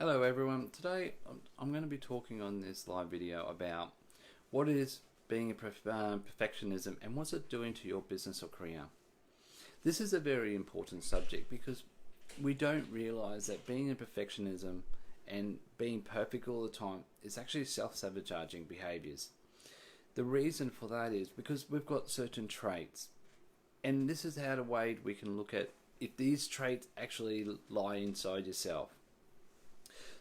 Hello everyone. Today I'm going to be talking on this live video about what is being a perfectionism and what's it doing to your business or career. This is a very important subject because we don't realize that being a perfectionism and being perfect all the time is actually self-sabotaging behaviors. The reason for that is because we've got certain traits, and this is how the way we can look at if these traits actually lie inside yourself.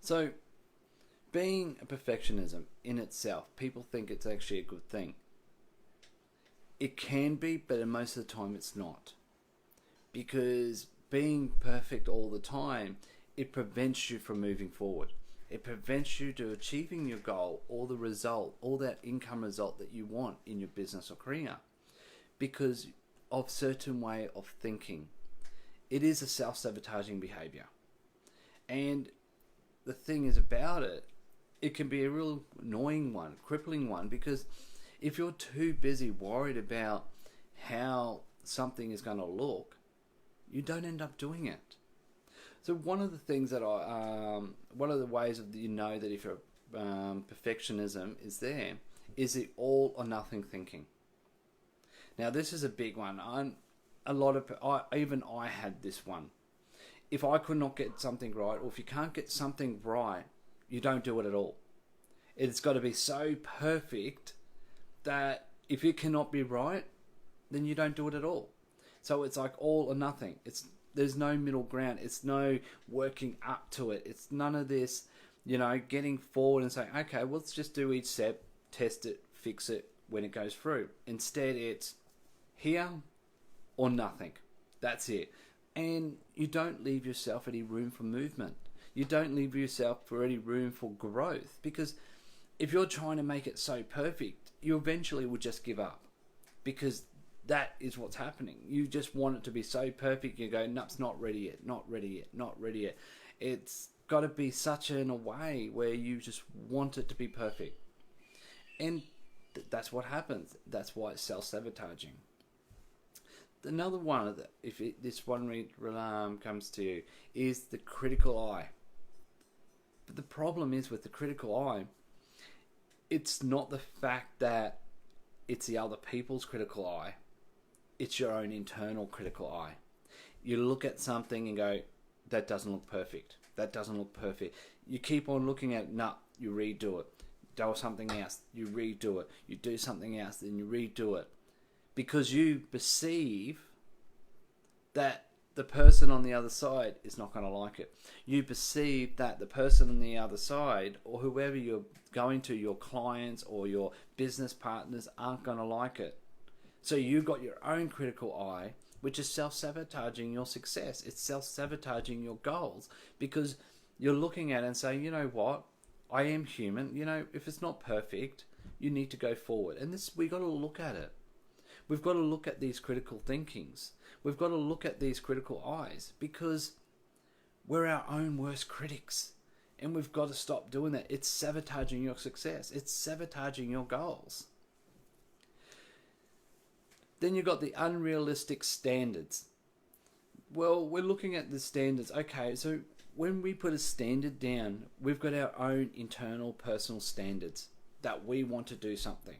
So, being a perfectionism in itself, people think it's actually a good thing. It can be, but most of the time it's not. Because being perfect all the time, it prevents you from moving forward. It prevents you to achieving your goal or the result, or that income result that you want in your business or career. Because of certain way of thinking. It is a self-sabotaging behavior. And the thing is about it, it can be a real annoying one, crippling one, because if you're too busy worried about how something is going to look, you don't end up doing it. So one of the things that one of the ways of that if your perfectionism is there, is the all or nothing thinking. Now this is a big one. Even I had this one. If I could not get something right, or if you can't get something right, you don't do it at all. It's got to be so perfect that if it cannot be right, then you don't do it at all. So it's like all or nothing. There's no middle ground. It's no working up to it. It's none of this, getting forward and saying, okay, well, let's just do each step, test it, fix it when it goes through. Instead, it's here or nothing. That's it. And you don't leave yourself any room for movement. You don't leave yourself for any room for growth, because if you're trying to make it so perfect, you eventually will just give up, because that is what's happening. You just want it to be so perfect. You go, no, it's not ready yet, not ready yet, not ready yet. It's got to be such in a way where you just want it to be perfect. And that's what happens. That's why it's self-sabotaging. Another one, this one comes to you, is the critical eye. But the problem is with the critical eye, it's not the fact that it's the other people's critical eye. It's your own internal critical eye. You look at something and go, that doesn't look perfect. That doesn't look perfect. You keep on looking at it, you redo it. Do something else, you redo it. You do something else, then you redo it. Because you perceive that the person on the other side is not going to like it. You perceive that the person on the other side, or whoever you're going to, your clients or your business partners, aren't going to like it. So you've got your own critical eye, which is self-sabotaging your success. It's self-sabotaging your goals, because you're looking at it and saying, you know what, I am human. If it's not perfect, you need to go forward. And we got to look at it. We've got to look at these critical thinkings. We've got to look at these critical eyes, because we're our own worst critics. And we've got to stop doing that. It's sabotaging your success. It's sabotaging your goals. Then you've got the unrealistic standards. Well, we're looking at the standards. Okay, so when we put a standard down, we've got our own internal personal standards that we want to do something.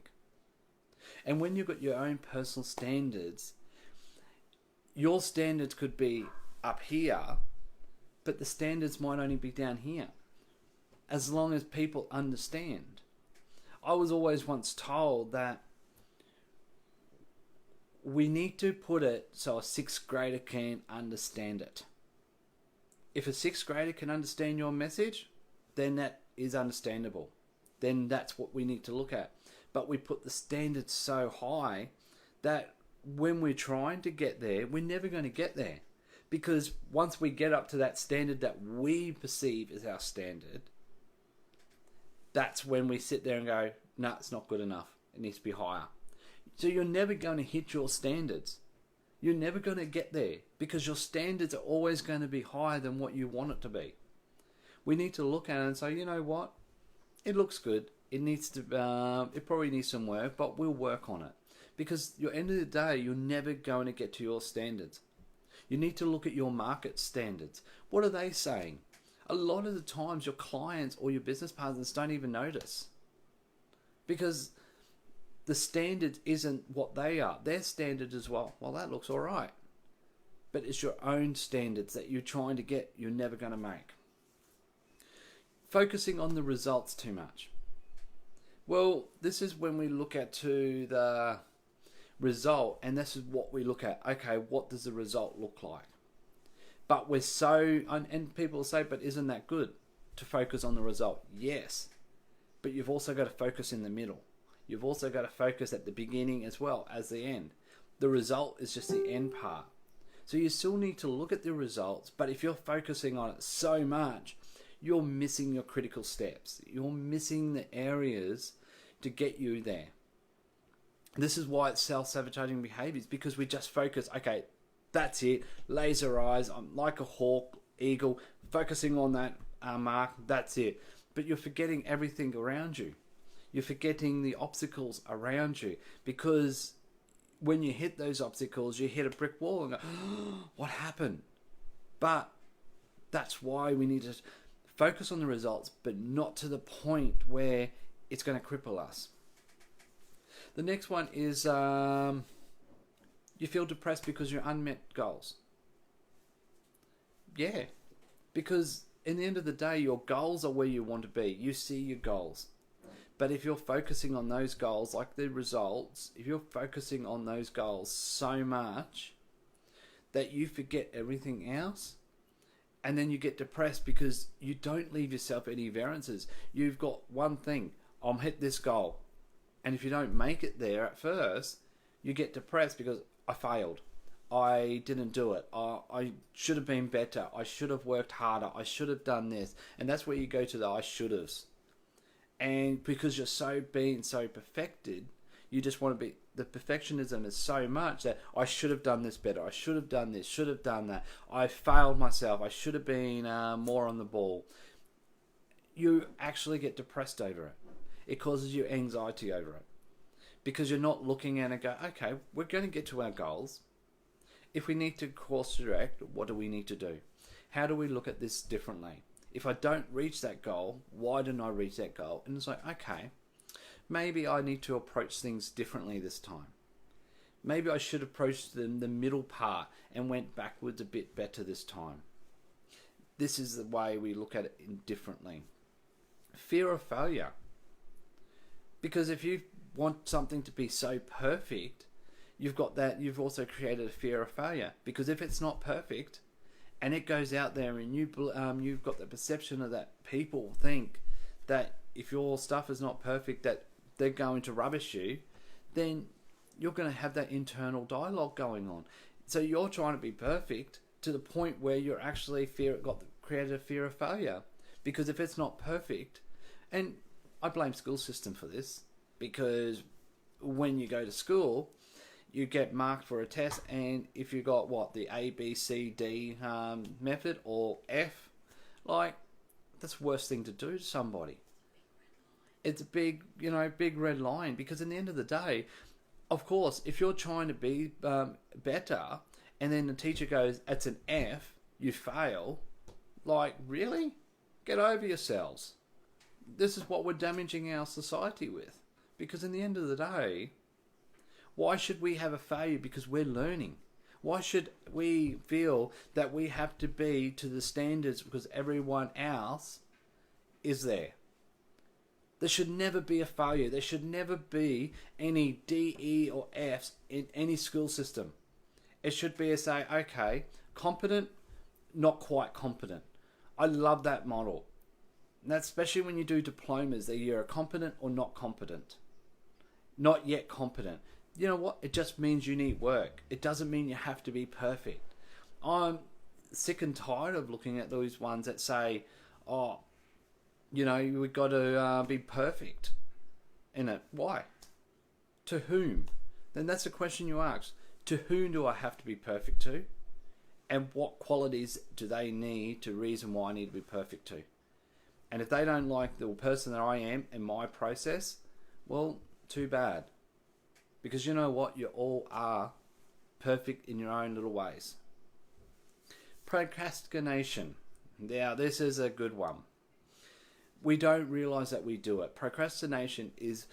And when you've got your own personal standards, your standards could be up here, but the standards might only be down here, as long as people understand. I was always once told that we need to put it so a sixth grader can understand it. If a sixth grader can understand your message, then that is understandable. Then that's what we need to look at. But we put the standards so high that when we're trying to get there, we're never going to get there. Because once we get up to that standard that we perceive as our standard, that's when we sit there and go, no, it's not good enough. It needs to be higher. So you're never going to hit your standards. You're never going to get there, because your standards are always going to be higher than what you want it to be. We need to look at it and say, you know what? It looks good. It probably needs some work, but we'll work on it. Because at the end of the day, you're never going to get to your standards. You need to look at your market standards. What are they saying? A lot of the times your clients or your business partners don't even notice, because the standard isn't what they are. Their standard as well that looks all right. But it's your own standards that you're trying to get, you're never going to make. Focusing on the results too much. Well, this is when we look at to the result, and this is what we look at. Okay, what does the result look like? But we're so, and people say, but isn't that good to focus on the result? Yes, but you've also got to focus in the middle. You've also got to focus at the beginning as well as the end. The result is just the end part. So you still need to look at the results, but if you're focusing on it so much, you're missing your critical steps. You're missing the areas to get you there. This is why it's self-sabotaging behaviors, because we just focus, okay, that's it, laser eyes, I'm like a hawk, eagle, focusing on that mark, that's it. But you're forgetting everything around you. You're forgetting the obstacles around you, because when you hit those obstacles, you hit a brick wall and go, oh, what happened? But that's why we need to focus on the results, but not to the point where it's going to cripple us. The next one is you feel depressed because you're unmet goals. Yeah, because in the end of the day, your goals are where you want to be. You see your goals. But if you're focusing on those goals, like the results, if you're focusing on those goals so much that you forget everything else, and then you get depressed because you don't leave yourself any variances. You've got one thing, I'll hit this goal. And if you don't make it there at first, you get depressed because I failed. I didn't do it. I should have been better. I should have worked harder. I should have done this. And that's where you go to the I should haves. And because you're being so perfected, you just want to be, the perfectionism is so much that I should have done this better. I should have done this, should have done that. I failed myself. I should have been more on the ball. You actually get depressed over it. It causes you anxiety over it. Because you're not looking at it and go, okay, we're going to get to our goals. If we need to course direct, what do we need to do? How do we look at this differently? If I don't reach that goal, why didn't I reach that goal? And it's like, okay, maybe I need to approach things differently this time. Maybe I should approach the middle part and went backwards a bit better this time. This is the way we look at it differently. Fear of failure. Because if you want something to be so perfect, you've also created a fear of failure. Because if it's not perfect, and it goes out there and you've got the perception of that people think that if your stuff is not perfect, that they're going to rubbish you, then you're going to have that internal dialogue going on. So you're trying to be perfect to the point where you're actually created a fear of failure. Because if it's not perfect, and I blame school system for this, because when you go to school, you get marked for a test, and if you got the A, B, C, D method or F, that's the worst thing to do to somebody. It's a big red line, because in the end of the day, of course, if you're trying to be better, and then the teacher goes, "It's an F," you fail. Really? Get over yourselves. This is what we're damaging our society with, because in the end of the day, why should we have a failure because we're learning? Why should we feel that we have to be to the standards because everyone else is there? There should never be a failure. There should never be any D, E, or Fs in any school system. It should be okay, competent, not quite competent. I love that model. And that's especially when you do diplomas, that you're competent or not competent. Not yet competent. You know what? It just means you need work. It doesn't mean you have to be perfect. I'm sick and tired of looking at those ones that say, we've got to be perfect in it. Why? To whom? Then that's the question you ask. To whom do I have to be perfect to? And what qualities do they need to reason why I need to be perfect to? And if they don't like the person that I am in my process, well, too bad. Because you know what? You all are perfect in your own little ways. Procrastination. Now, this is a good one. We don't realize that we do it. Procrastination is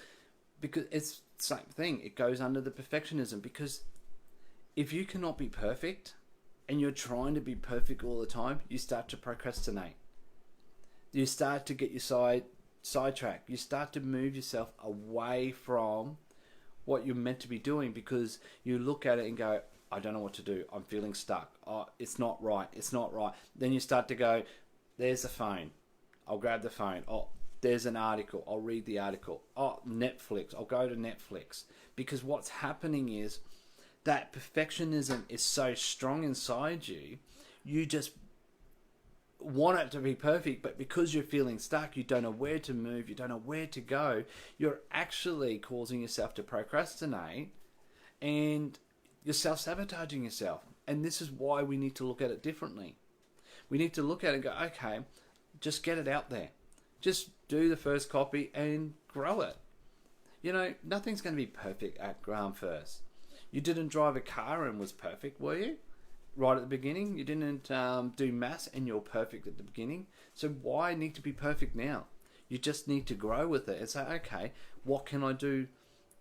because it's the same thing. It goes under the perfectionism, because if you cannot be perfect and you're trying to be perfect all the time, you start to procrastinate. You start to get your sidetracked. You start to move yourself away from what you're meant to be doing, because you look at it and go, I don't know what to do. I'm feeling stuck. Oh, it's not right. It's not right. Then you start to go, there's the phone. I'll grab the phone. Oh, there's an article. I'll read the article. Oh, Netflix. I'll go to Netflix. Because what's happening is that perfectionism is so strong inside you, you just want it to be perfect, but because you're feeling stuck, you don't know where to move, you don't know where to go, you're actually causing yourself to procrastinate, and you're self-sabotaging yourself. And this is why we need to look at it differently. We need to look at it and go, okay, just get it out there. Just do the first copy and grow it. You know, nothing's going to be perfect at first. You didn't drive a car and was perfect, were you? Right at the beginning? You didn't do maths and you're perfect at the beginning. So why need to be perfect now? You just need to grow with it and say, okay, what can I do?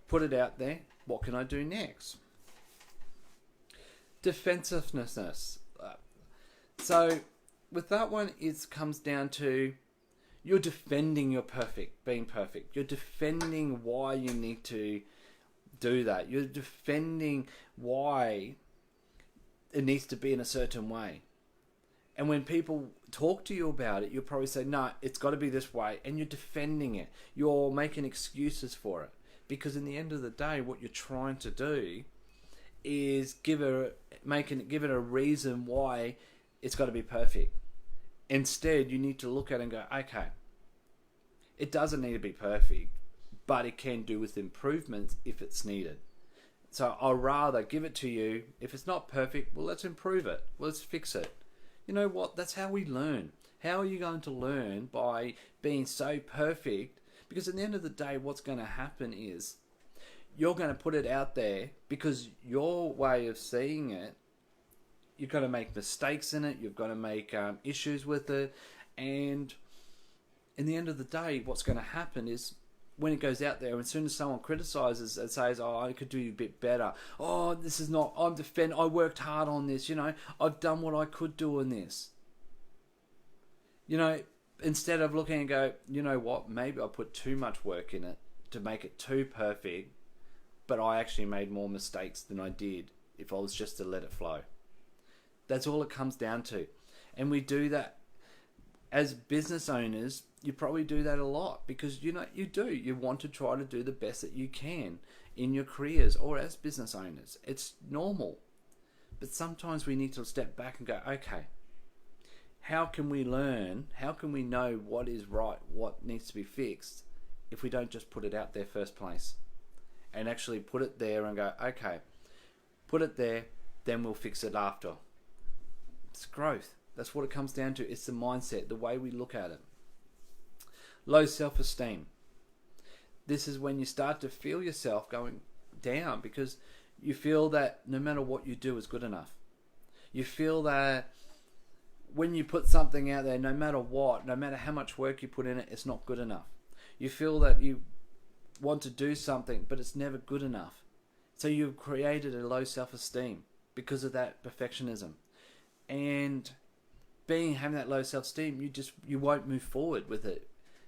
Put it out there. What can I do next? Defensiveness. So with that one, it comes down to you're defending your being perfect. You're defending why you need to do that. You're defending why it needs to be in a certain way. And when people talk to you about it, you'll probably say, no, it's got to be this way. And you're defending it. You're making excuses for it. Because in the end of the day, what you're trying to do is give it a reason why it's got to be perfect. Instead, you need to look at it and go, okay, it doesn't need to be perfect, but it can do with improvements if it's needed. So I'll rather give it to you. If it's not perfect, well, let's improve it. Let's fix it. You know what? That's how we learn. How are you going to learn? By being so perfect? Because at the end of the day, what's going to happen is you're going to put it out there because your way of seeing it, you're going to make mistakes in it. You're going to make issues with it. And in the end of the day, what's going to happen is when it goes out there, and as soon as someone criticizes and says, oh, I could do a bit better. Oh, this is not, I worked hard on this, you know, I've done what I could do in this. You know, instead of looking and go, you know what, maybe I put too much work in it to make it too perfect, but I actually made more mistakes than I did if I was just to let it flow. That's all it comes down to. And we do that as business owners. You probably do that a lot because you want to try to do the best that you can in your careers or as business owners. It's normal. But sometimes we need to step back and go, okay, how can we learn? How can we know what is right, what needs to be fixed if we don't just put it out there first place? And actually put it there and go, okay, put it there, then we'll fix it after. It's growth. That's what it comes down to. It's the mindset, the way we look at it. Low self-esteem. This is when you start to feel yourself going down because you feel that no matter what you do is good enough. You feel that when you put something out there, no matter what, no matter how much work you put in it, it's not good enough. You feel that you want to do something, but it's never good enough. So you've created a low self-esteem because of that perfectionism. And having that low self-esteem, you won't move forward with it.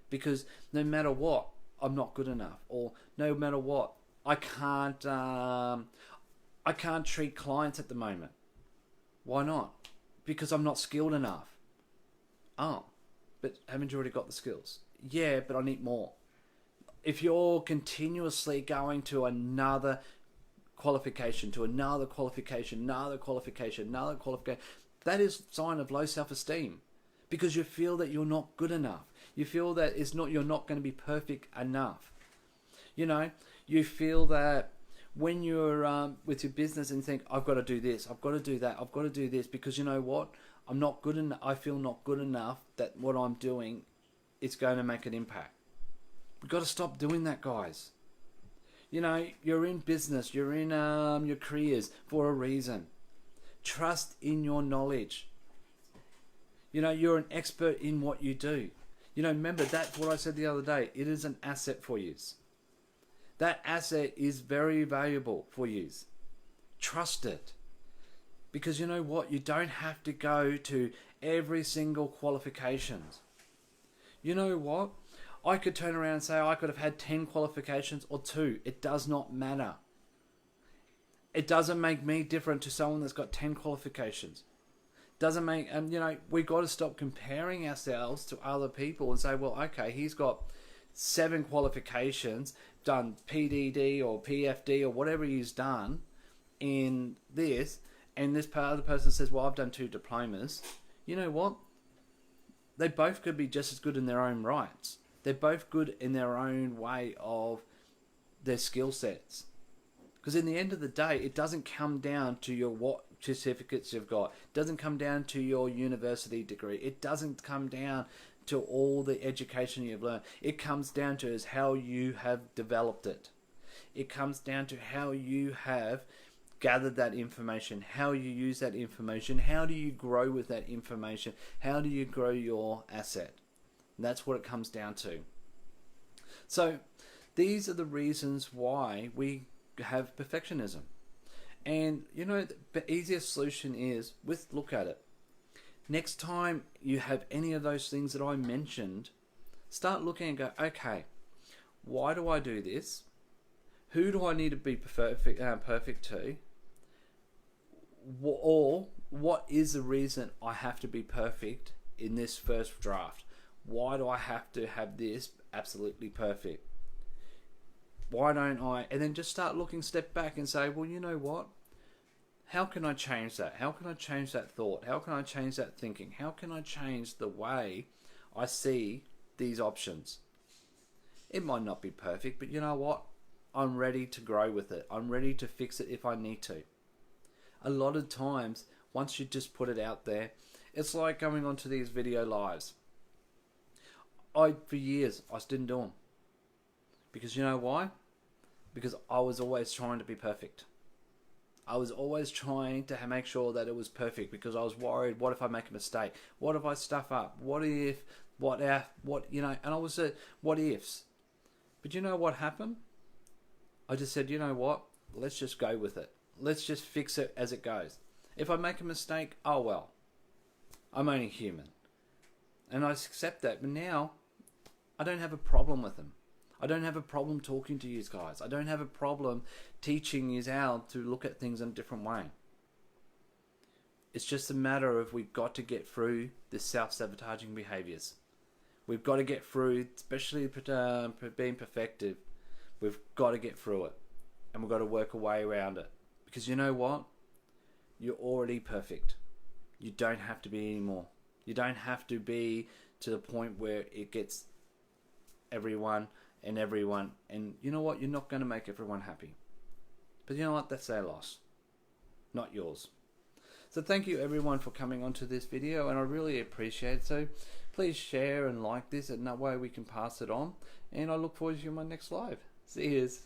Because no matter what, I'm not good enough. Or no matter what, I can't treat clients at the moment. Why not? Because I'm not skilled enough. Oh, but haven't you already got the skills? Yeah, but I need more. If you're continuously going to another qualification, that is a sign of low self-esteem. Because you feel that you're not good enough. You feel that you're not going to be perfect enough. You know, you feel that when you're with your business and you think, I've got to do this, I've got to do that, I've got to do this, because you know what? I'm not good enough. I feel not good enough that what I'm doing is going to make an impact. We've got to stop doing that, guys. You know, you're in business, you're in your careers for a reason. Trust in your knowledge. You know, you're an expert in what you do. You know, remember, that's what I said the other day. It is an asset for you. That asset is very valuable for you. Trust it. Because you know what? You don't have to go to every single qualifications. You know what? I could turn around and say I could have had 10 qualifications or 2. It does not matter. It doesn't make me different to someone that's got 10 qualifications. Doesn't make, you know, we got to stop comparing ourselves to other people and say, well, okay, he's got 7 qualifications, done PDD or PFD or whatever he's done in this, and this other person says, well, I've done 2 diplomas. You know what? They both could be just as good in their own rights. They're both good in their own way of their skill sets. Because in the end of the day, it doesn't come down to your what certificates you've got. It doesn't come down to your university degree. It doesn't come down to all the education you've learned. It comes down to is how you have developed it. It comes down to how you have gathered that information, how you use that information, how do you grow with that information, how do you grow your asset. And that's what it comes down to. So these are the reasons why we have perfectionism. And you know, the easiest solution is look at it. Next time you have any of those things that I mentioned, start looking and go, okay, why do I do this? Who do I need to be perfect to? Or what is the reason I have to be perfect in this first draft? Why do I have to have this absolutely perfect? Why don't I? And then just start looking, step back and say, well, you know what? How can I change that? How can I change that thought? How can I change that thinking? How can I change the way I see these options? It might not be perfect, but you know what? I'm ready to grow with it. I'm ready to fix it if I need to. A lot of times, once you just put it out there, it's like going onto these video lives. For years, I didn't do them. Because you know why? Because I was always trying to be perfect. I was always trying to make sure that it was perfect because I was worried, what if I make a mistake? What if I stuff up? What if, you know, and I was what ifs. But you know what happened? I just said, you know what? Let's just go with it. Let's just fix it as it goes. If I make a mistake, oh well. I'm only human. And I accept that. But now, I don't have a problem with them. I don't have a problem talking to you guys. I don't have a problem teaching you how to look at things in a different way. It's just a matter of we've got to get through the self-sabotaging behaviors. We've got to get through, especially being perfective. We've got to get through it. And we've got to work a way around it. Because you know what? You're already perfect. You don't have to be anymore. You don't have to be to the point where it gets everyone. And you know what? You're not going to make everyone happy. But you know what? That's their loss, not yours. So thank you everyone for coming onto this video, and I really appreciate it. So please share and like this, and that way we can pass it on. And I look forward to you in my next live. See yous.